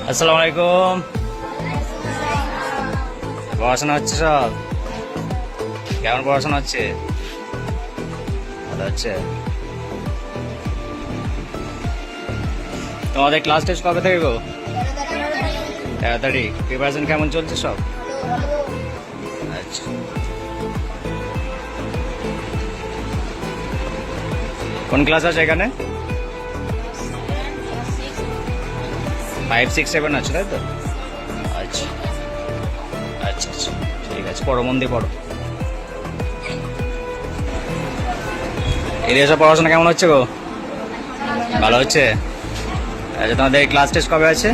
আসসালামু আলাইকুম। পড়াশোনা হচ্ছে সব? কেমন পড়াশোনা হচ্ছে? ভালো হচ্ছে। তোমাদের ক্লাস টেস্ট কবে থেকে গো? 13 তারিখ। প্রিপারেশন কেমন চলছে সব? আচ্ছা, কোন ক্লাস আছে এখানে? 5, 6, 7 আছে, তাই তো? আচ্ছা আচ্ছা আচ্ছা, ঠিক আছে, পড়ো, মন দিয়ে পড়ো। এরিয়া সব পড়াশোনা কেমন হচ্ছে গো? ভালো হচ্ছে। আচ্ছা, তোমাদের ক্লাস টেস্ট কবে আছে?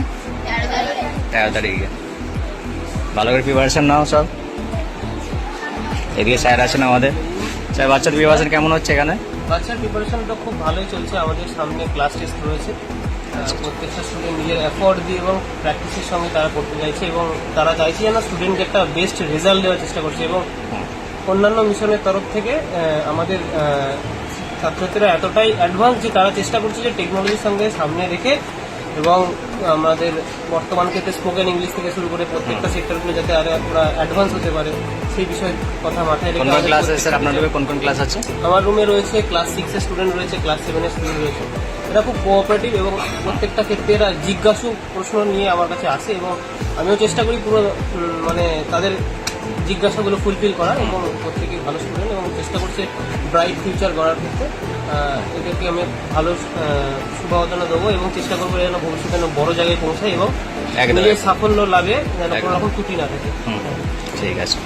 13 তারিখে। ভালো করে প্রিপারেশন নাও সব। এদিকে স্যার আছেন আমাদের। স্যার, বাচ্চাদের প্রিপারেশন কেমন হচ্ছে এখানে? বাচ্চার প্রিপারেশনটা খুব ভালোই চলছে। আমাদের সামনে ক্লাস টেস্ট রয়েছে। প্রত্যেকটা স্টুডেন্ট নিজের এফোর্ট দিয়ে এবং প্র্যাকটিসের সঙ্গে তারা করতে চাইছে এবং তারা চাইছে যেন স্টুডেন্টকে একটা বেস্ট রেজাল্ট দেওয়ার চেষ্টা করছে। এবং অন্যান্য মিশনের তরফ থেকে আমাদের ছাত্রছাত্রীরা এতটাই অ্যাডভান্স যে তারা চেষ্টা করছে যে টেকনোলজির সঙ্গে সামনে রেখে এবং আমাদের বর্তমান ক্ষেত্রে স্পোকেন ইংলিশ থেকে শুরু করে প্রত্যেকটা সেক্টরগুলো যাতে আরো ওরা অ্যাডভান্স হতে পারে সেই বিষয়ে কথা মাথায় কোন কোন ক্লাস আছে স্যার আপনার রুমে? কোন কোন ক্লাস আছে? আমার রুমে রয়েছে ক্লাস 6 এর স্টুডেন্ট রয়েছে, ক্লাস 7 এর স্টুডেন্ট রয়েছে। এরা খুব কোঅপারেটিভ এবং প্রত্যেকটা ক্ষেত্রে এরা জিজ্ঞাসু প্রশ্ন নিয়ে আমার কাছে আসে এবং আমিও চেষ্টা করি পুরো মানে তাদের জিজ্ঞাসাগুলো ফুলফিল করা এবং প্রত্যেকেই ভালো স্টুডেন্ট এবং চেষ্টা করছে ব্রাইট ফিউচার গড়ার ক্ষেত্রে এদেরকে আমি ভালো শুভকামনা দেবো এবং চেষ্টা করবো যেন ভবিষ্যতে যেন বড় জায়গায় পৌঁছায় এবং নিজের সাফল্য লাভে যেন কোনো রকম ত্রুটি না থাকে। ঠিক আছে।